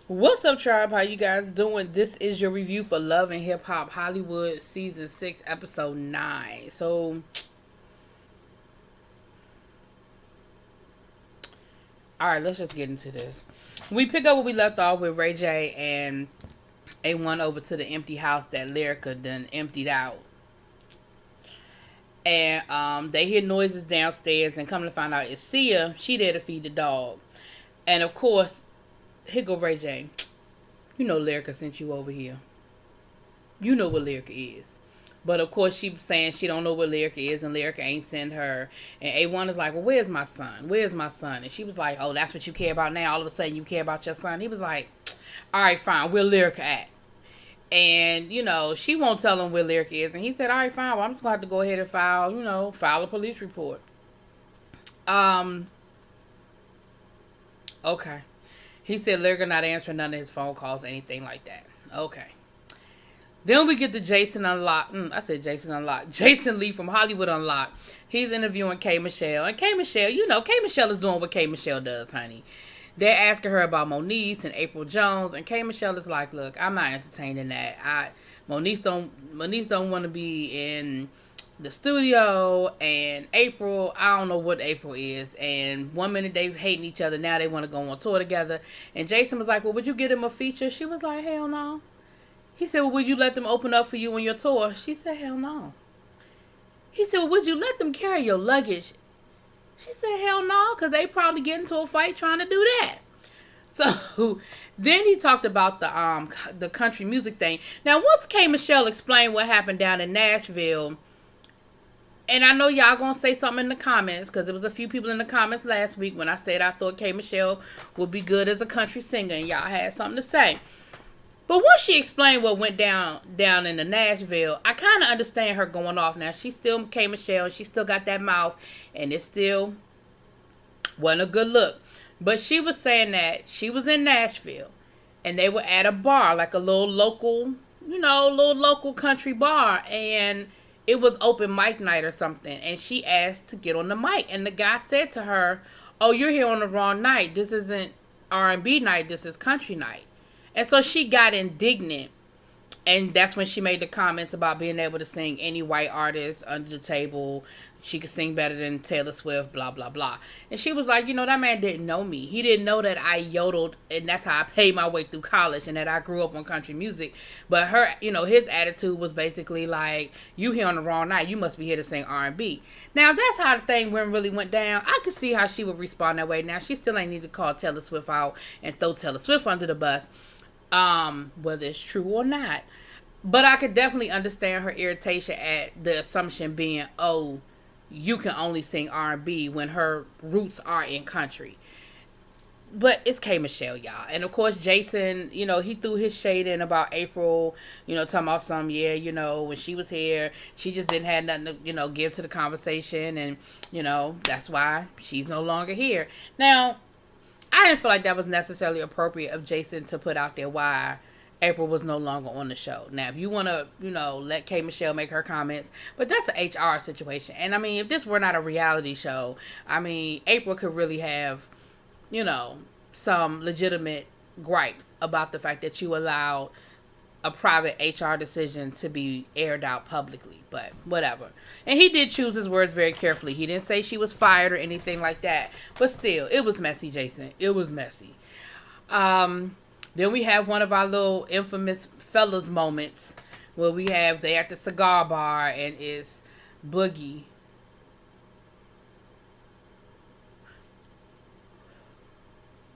What's up, tribe? How you guys doing? This is your review for Love and Hip Hop Hollywood Season 6, Episode 9. Alright, let's just get into this. We pick up where we left off with Ray J and A1 over to the empty house that Lyrica done emptied out. And they hear noises downstairs and come to find out it's Sia. She there to feed the dog. And of course, here go Ray J. You know Lyrica sent you over here. You know what Lyrica is. But of course she saying she don't know what Lyrica is and Lyrica ain't send her. And A1 is like, well, where's my son? Where's my son? And she was like, oh, that's what you care about now? All of a sudden you care about your son? He was like, all right, fine. Where Lyrica at? And, she won't tell him where Lyrica is. And he said, all right, fine. Well, I'm just going to have to go ahead and file a police report. Okay. He said Lyrica not answering none of his phone calls, anything like that. Okay. Then we get to Jason Unlocked. Jason Lee from Hollywood Unlocked. He's interviewing K. Michelle. And K. Michelle, K. Michelle is doing what K. Michelle does, honey. They're asking her about Moniece and April Jones. And K. Michelle is like, look, I'm not entertaining that. Moniece don't want to be in the studio, and April, I don't know what April is, and one minute they hating each other, now they want to go on tour together. And Jason was like, well, would you give them a feature? She was like, hell no. He said, well, would you let them open up for you on your tour? She said, hell no. He said, well, would you let them carry your luggage? She said, hell no, because they probably get into a fight trying to do that. So then he talked about the country music thing. Now, once K. Michelle explained what happened down in Nashville, and I know y'all gonna say something in the comments, because there was a few people in the comments last week when I said I thought K. Michelle would be good as a country singer, and y'all had something to say. But once she explained what went down in the Nashville, I kind of understand her going off. Now, she's still K. Michelle, and she still got that mouth, and it still wasn't a good look. But she was saying that she was in Nashville, and they were at a bar, like a little local country bar, and it was open mic night or something, and she asked to get on the mic, and the guy said to her, oh, you're here on the wrong night. This isn't R&B night. This is country night. And so she got indignant, and that's when she made the comments about being able to sing any white artist under the table. She could sing better than Taylor Swift, blah, blah, blah. And she was like, that man didn't know me. He didn't know that I yodeled, and that's how I paid my way through college, and that I grew up on country music. But her, his attitude was basically like, you here on the wrong night. You must be here to sing R&B. Now, if that's how the thing really went down, I could see how she would respond that way. Now, she still ain't need to call Taylor Swift out and throw Taylor Swift under the bus, whether it's true or not. But I could definitely understand her irritation at the assumption being, oh, you can only sing R&B when her roots are in country. But it's K. Michelle, y'all. And of course, Jason, he threw his shade in about April, talking about when she was here, she just didn't have nothing to, give to the conversation. And, that's why she's no longer here. Now, I didn't feel like that was necessarily appropriate of Jason to put out there why April was no longer on the show. Now, if you want to, let K. Michelle make her comments, but that's an HR situation. And, if this were not a reality show, April could really have, some legitimate gripes about the fact that you allowed a private HR decision to be aired out publicly. But whatever. And he did choose his words very carefully. He didn't say she was fired or anything like that. But still, it was messy, Jason. It was messy. Then we have one of our little infamous fellas moments where they at the cigar bar and it's Boogie.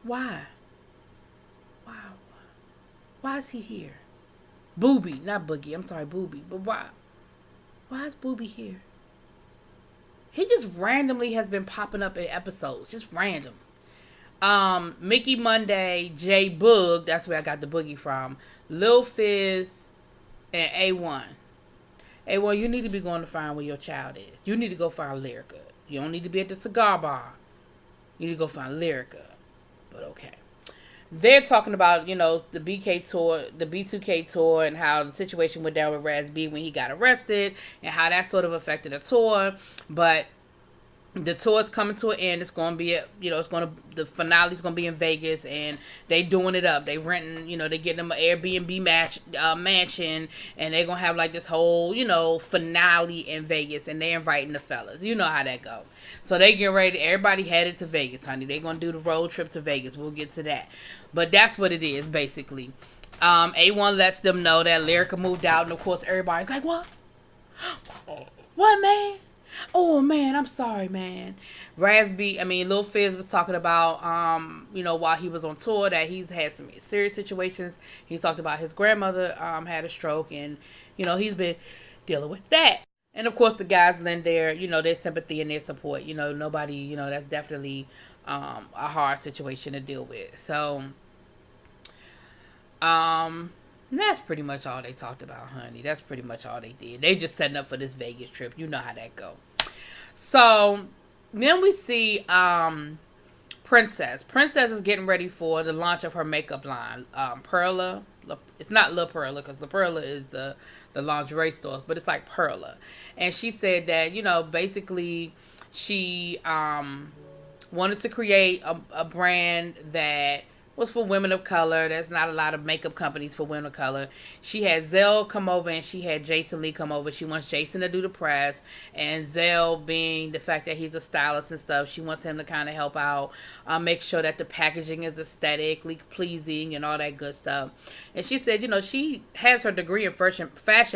Why? Wow. Why is he here? Booby, not Boogie. I'm sorry, Booby. But why? Why is Booby here? He just randomly has been popping up in episodes. Just random. Mickey Monday, J Boog, that's where I got the Boogie from, Lil Fizz, and A1. A1, you need to be going to find where your child is. You need to go find Lyrica. You don't need to be at the cigar bar. You need to go find Lyrica. But okay. They're talking about, the BK tour, the B2K tour, and how the situation went down with Raz B when he got arrested, and how that sort of affected the tour. But the tour's coming to an end. It's gonna be the finale's gonna be in Vegas, and they doing it up. They renting, they getting them an Airbnb mansion, and they gonna have like this whole, finale in Vegas, and they inviting the fellas. You know how that go. So they get ready. Everybody headed to Vegas, honey. They gonna do the road trip to Vegas. We'll get to that, but that's what it is basically. A1 lets them know that Lyrica moved out, and of course everybody's like, what? What, man? Oh man, I'm sorry, man. Lil Fizz was talking about, while he was on tour, that he's had some serious situations. He talked about his grandmother had a stroke, and he's been dealing with that. And of course, the guys lend their sympathy and their support. Nobody, that's definitely a hard situation to deal with. So, that's pretty much all they talked about, honey. That's pretty much all they did. They just setting up for this Vegas trip. You know how that go. So then we see Princess. Princess is getting ready for the launch of her makeup line. Perla. It's not La Perla, because La Perla is the lingerie store, but it's like Perla. And she said that, basically she wanted to create a brand that was for women of color. There's not a lot of makeup companies for women of color. She had Zell come over, and she had Jason Lee come over. She wants Jason to do the press, and Zell, being the fact that he's a stylist and stuff, she wants him to kind of help out, make sure that the packaging is aesthetically pleasing and all that good stuff. And she said, she has her degree in fashion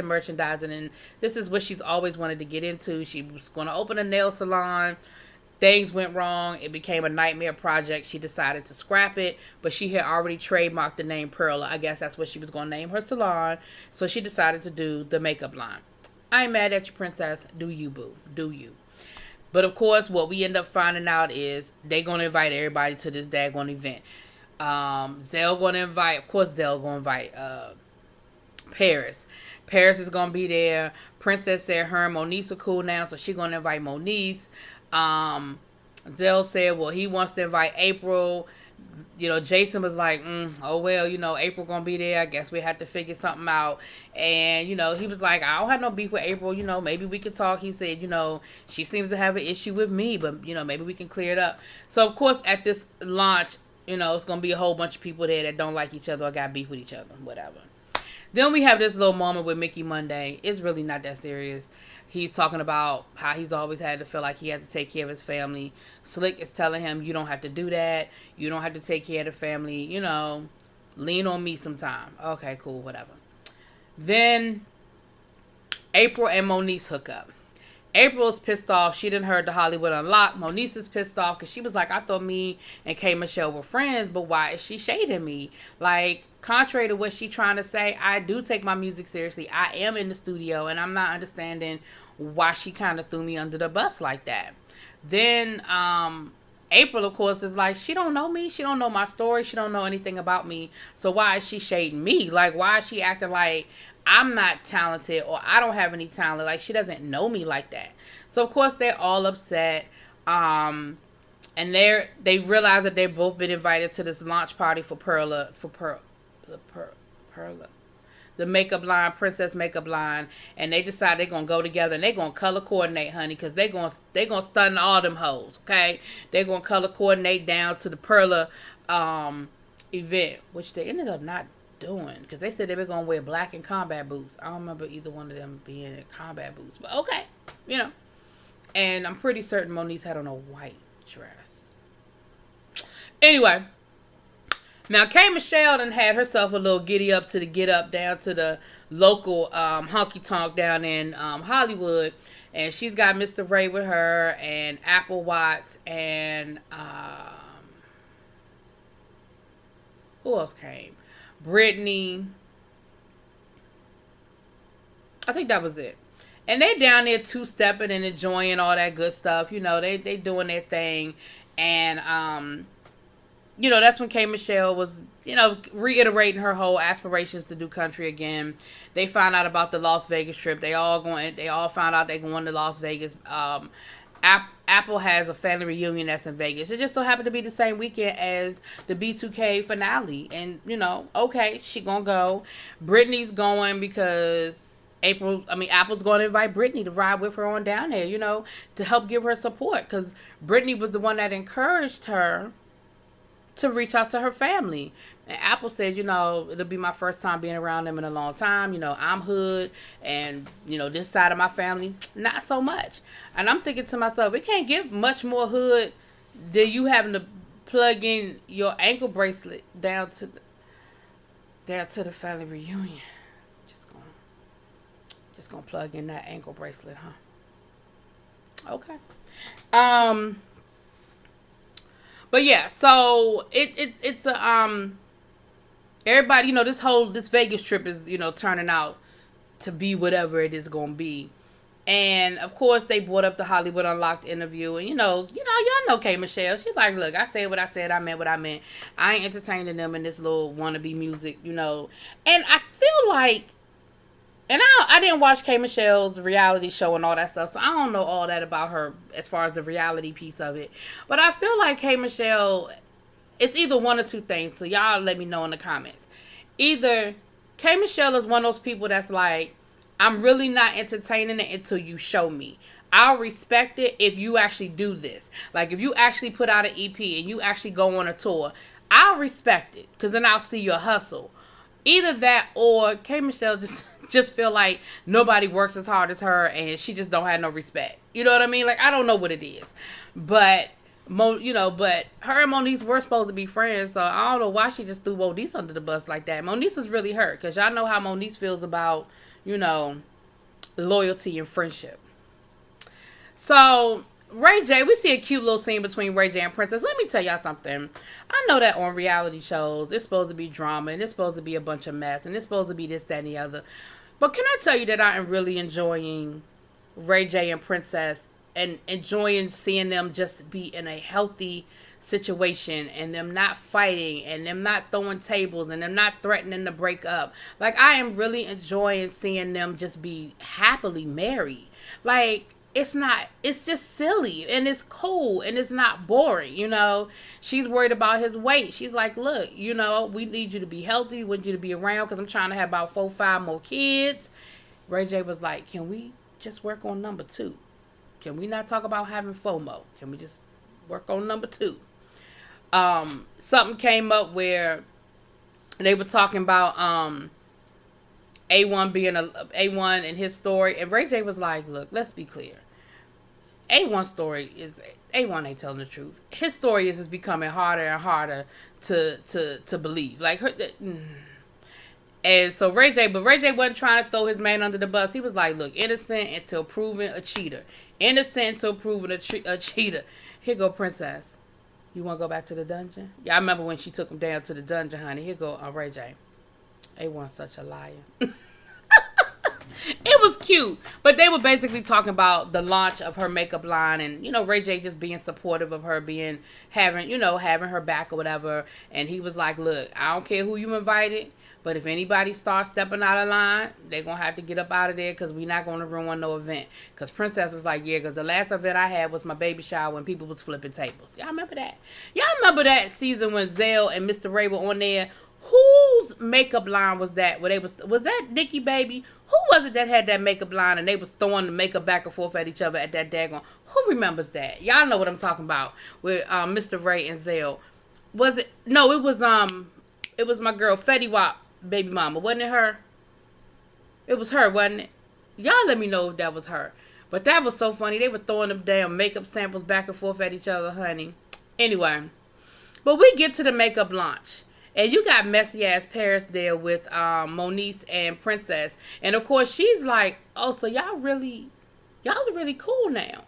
merchandising, and this is what she's always wanted to get into. She was going to open a nail salon. Things went wrong. It became a nightmare project. She decided to scrap it, but she had already trademarked the name Perla. I guess that's what she was going to name her salon. So she decided to do the makeup line. I ain't mad at you, Princess. Do you, boo. Do you. But of course, what we end up finding out is they going to invite everybody to this daggone event. Zell going to invite, of course, Zell going to invite Paris. Paris is going to be there. Princess said her and Moniece are cool now, so she going to invite Moniece. Zell said, well, he wants to invite April. Jason was like, oh well, April gonna be there. I guess we had to figure something out. And he was like, I don't have no beef with April. Maybe we could talk. He said, she seems to have an issue with me, but maybe we can clear it up. So of course, at this launch, it's gonna be a whole bunch of people there that don't like each other or got beef with each other, whatever. Then we have this little moment with Mickey Monday. It's really not that serious. He's talking about how he's always had to feel like he had to take care of his family. Slick is telling him, you don't have to do that. You don't have to take care of the family. Lean on me sometime. Okay, cool, whatever. Then April and Moniece hook up. April's pissed off. She didn't heard the Hollywood Unlocked. Moniece is pissed off because she was like, I thought me and K. Michelle were friends, but why is she shading me? Like, contrary to what she trying to say, I do take my music seriously. I am in the studio, and I'm not understanding why she kind of threw me under the bus like that. Then April, of course, is like, she don't know me. She don't know my story. She don't know anything about me. So why is she shading me? Like, why is she acting like I'm not talented or I don't have any talent? Like, she doesn't know me like that. So, of course, they're all upset. And they realize that they've both been invited to this launch party for Perla, the makeup line, Princess makeup line, and they decide they're gonna go together and they're gonna color coordinate, honey, because they gonna stun all them hoes, okay? They're gonna color coordinate down to the Perla event, which they ended up not doing because they said they were gonna wear black and combat boots. I don't remember either one of them being in combat boots, but okay, And I'm pretty certain Moniece had on a white dress. Anyway. Now, K. Michelle done had herself a little giddy up to the get up down to the local honky tonk down in Hollywood. And she's got Mr. Ray with her and Apple Watts and who else came? Brittany. I think that was it. And they down there two-stepping and enjoying all that good stuff. They doing their thing. And that's when K. Michelle was, reiterating her whole aspirations to do country again. They found out about the Las Vegas trip. They all found out they're going to Las Vegas. Apple has a family reunion that's in Vegas. It just so happened to be the same weekend as the B2K finale. And, okay, she gonna go. Brittany's going because Apple's going to invite Brittany to ride with her on down there, to help give her support. Because Brittany was the one that encouraged her to reach out to her family. And Apple said, it'll be my first time being around them in a long time. I'm hood, and, this side of my family, not so much. And I'm thinking to myself, it can't get much more hood than you having to plug in your ankle bracelet down to the family reunion. Just gonna plug in that ankle bracelet, huh? Okay. But yeah, so it's a everybody, this Vegas trip is, turning out to be whatever it is gonna be. And of course they brought up the Hollywood Unlocked interview, and y'all know K Michelle. She's like, look, I said what I said, I meant what I meant. I ain't entertaining them in this little wannabe music, And I feel like, and I didn't watch K Michelle's reality show and all that stuff, so I don't know all that about her as far as the reality piece of it. But I feel like K Michelle, it's either one or two things, so y'all let me know in the comments. Either K Michelle is one of those people that's like, I'm really not entertaining it until you show me. I'll respect it if you actually do this. Like, if you actually put out an EP and you actually go on a tour, I'll respect it, because then I'll see your hustle. Either that, or K Michelle just feel like nobody works as hard as her, and she just don't have no respect. You know what I mean? Like, I don't know what it is. But, but her and Moniece were supposed to be friends, so I don't know why she just threw Moniece under the bus like that. Moniece was really hurt, because y'all know how Moniece feels about, loyalty and friendship. So, Ray J, we see a cute little scene between Ray J and Princess. Let me tell y'all something. I know that on reality shows, it's supposed to be drama, and it's supposed to be a bunch of mess, and it's supposed to be this, that, and the other. But can I tell you that I am really enjoying Ray J and Princess, and enjoying seeing them just be in a healthy situation, and them not fighting, and them not throwing tables, and them not threatening to break up. Like, I am really enjoying seeing them just be happily married. Like, it's just silly, and it's cool, and it's not boring, She's worried about his weight. She's like, look, we need you to be healthy. We want you to be around, because I'm trying to have about 4-5 more kids. Ray J was like, can we just work on number 2? Can we not talk about having FOMO? Can we just work on number 2? Something came up where they were talking about A1 being A1 and his story, and Ray J was like, look, let's be clear. A1's story is, A1 ain't telling the truth. His story is just becoming harder and harder to believe. Like, and so Ray J wasn't trying to throw his man under the bus. He was like, look, innocent until proven a cheater. Innocent until proven a cheater. Here go Princess. You want to go back to the dungeon? Yeah, I remember when she took him down to the dungeon, honey. Here go Ray J. A1's such a liar. It was cute, but they were basically talking about the launch of her makeup line, and Ray J just being supportive of her, having her back or whatever. And he was like, look, I don't care who you invited, but if anybody starts stepping out of line, they're gonna have to get up out of there, because we're not gonna ruin no event. Because Princess was like, yeah, because the last event I had was my baby shower when people was flipping tables. Y'all remember that? Y'all remember that season when Zell and Mr. Ray were on there? Whose makeup line was that? Was that Nikki Baby? Who was it that had that makeup line, and they was throwing the makeup back and forth at each other at that daggone? Who remembers that? Y'all know what I'm talking about with Mr. Ray and Zell. Was it? No, it was my girl Fetty Wap baby mama, wasn't it her? It was her, wasn't it? Y'all let me know if that was her. But that was so funny. They were throwing them damn makeup samples back and forth at each other, honey. Anyway, but we get to the makeup launch. And you got messy ass Paris there with Moniece and Princess. And of course she's like, oh, so y'all are really cool now.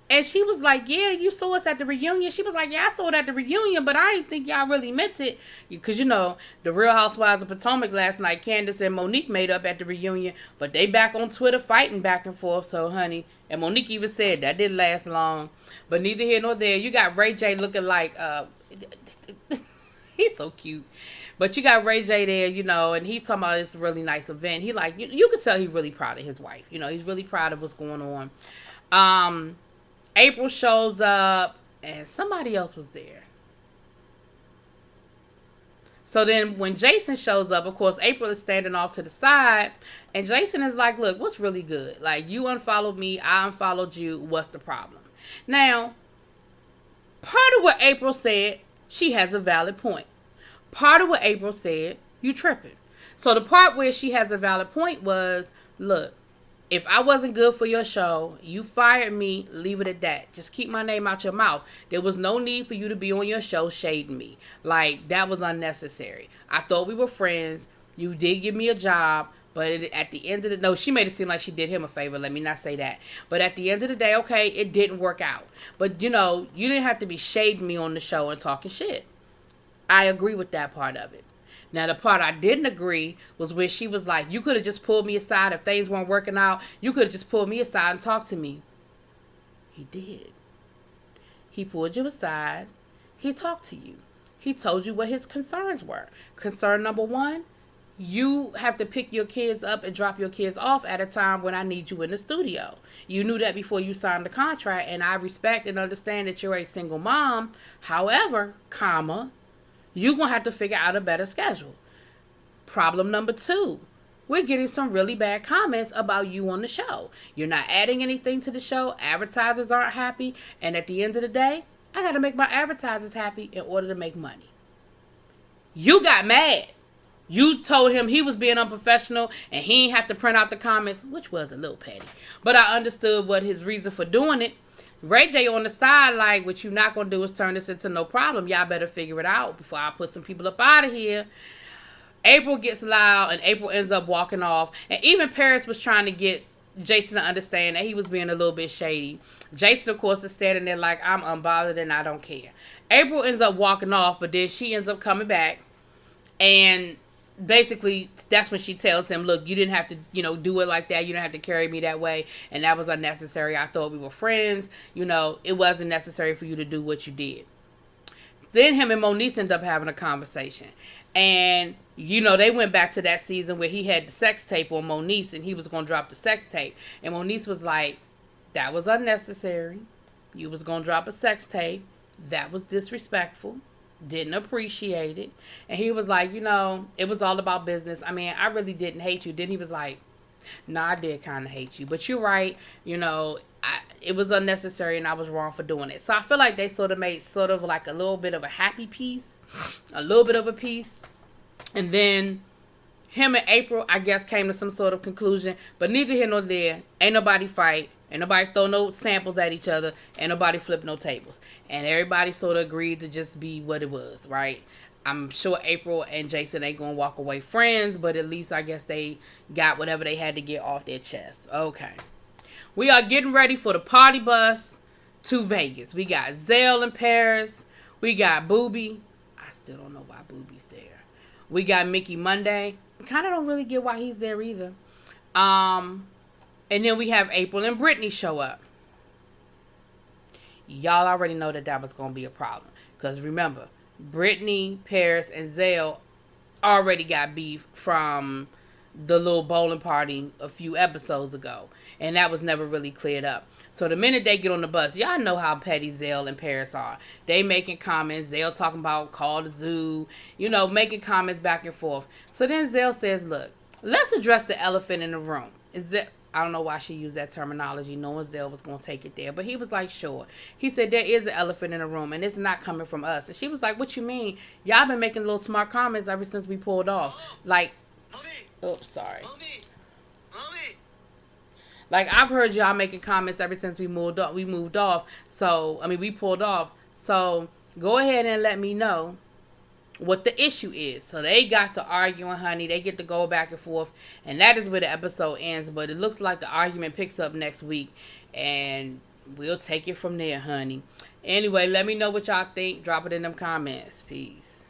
And she was like, yeah, you saw us at the reunion. She was like, yeah, I saw it at the reunion, but I didn't think y'all really meant it. Because, the Real Housewives of Potomac last night, Candace and Monique made up at the reunion. But they back on Twitter fighting back and forth. So, honey, and Monique even said that didn't last long. But neither here nor there. You got Ray J looking like, he's so cute. But you got Ray J there, and he's talking about this really nice event. He like, you could tell he's really proud of his wife. He's really proud of what's going on. April shows up, and somebody else was there. So then when Jason shows up, of course, April is standing off to the side. And Jason is like, look, what's really good? Like, you unfollowed me. I unfollowed you. What's the problem? Now, part of what April said, she has a valid point. Part of what April said, you tripping. So the part where she has a valid point was, look, if I wasn't good for your show, you fired me, leave it at that. Just keep my name out your mouth. There was no need for you to be on your show shading me. Like, that was unnecessary. I thought we were friends. You did give me a job. But at the end of the... No, she made it seem like she did him a favor. Let me not say that. But at the end of the day, okay, it didn't work out. But, you know, you didn't have to be shading me on the show and talking shit. I agree with that part of it. Now, the part I didn't agree was where she was like, you could have just pulled me aside if things weren't working out. You could have just pulled me aside and talked to me. He did. He pulled you aside. He talked to you. He told you what his concerns were. Concern number one, you have to pick your kids up and drop your kids off at a time when I need you in the studio. You knew that before you signed the contract, and I respect and understand that you're a single mom. However, you're going to have to figure out a better schedule. Problem number two, we're getting some really bad comments about you on the show. You're not adding anything to the show. Advertisers aren't happy. And at the end of the day, I got to make my advertisers happy in order to make money. You got mad. You told him he was being unprofessional and he didn't have to print out the comments, which was a little petty. But I understood what his reason for doing it. Ray J on the side, like, what you not going to do is turn this into no problem. Y'all better figure it out before I put some people up out of here. April gets loud and April ends up walking off. And even Paris was trying to get Jason to understand that he was being a little bit shady. Jason, of course, is standing there like, I'm unbothered and I don't care. April ends up walking off, but then she ends up coming back. And basically, that's when she tells him, look, you didn't have to, do it like that. You didn't have to carry me that way. And that was unnecessary. I thought we were friends. It wasn't necessary for you to do what you did. Then him and Moniece ended up having a conversation. And, they went back to that season where he had the sex tape on Moniece and he was going to drop the sex tape. And Moniece was like, that was unnecessary. You was going to drop a sex tape. That was disrespectful. Didn't appreciate it. And he was like, it was all about business. I mean, I really didn't hate you. Then he was like, nah, I did kind of hate you. But you're right. It was unnecessary and I was wrong for doing it. So I feel like they sort of made sort of like a little bit of a happy piece. A little bit of a piece. And then him and April, I guess, came to some sort of conclusion. But neither here nor there. Ain't nobody fight. Ain't nobody throw no samples at each other. Ain't nobody flip no tables. And everybody sort of agreed to just be what it was, right? I'm sure April and Jason ain't going to walk away friends, but at least I guess they got whatever they had to get off their chest. Okay. We are getting ready for the party bus to Vegas. We got Zale in Paris. We got Booby. I still don't know why Booby's there. We got Mickey Monday. Kind of don't really get why he's there either. And then we have April and Brittany show up. Y'all already know that was going to be a problem. Because remember, Brittany, Paris, and Zale already got beef from the little bowling party a few episodes ago. And that was never really cleared up. So the minute they get on the bus, y'all know how petty Zale and Paris are. They making comments. Zale talking about call the zoo. Making comments back and forth. So then Zale says, look, let's address the elephant in the room. I don't know why she used that terminology, knowing Zale was going to take it there. But he was like, sure. He said, there is an elephant in the room, and it's not coming from us. And she was like, what you mean? Y'all been making little smart comments ever since we pulled off. Like, oops, sorry. Like, I've heard y'all making comments ever since we moved off. So, we pulled off. So, go ahead and let me know what the issue is. So they got to arguing, honey. They get to go back and forth. And that is where the episode ends. But it looks like the argument picks up next week. And we'll take it from there, honey. Anyway, let me know what y'all think. Drop it in them comments. Peace.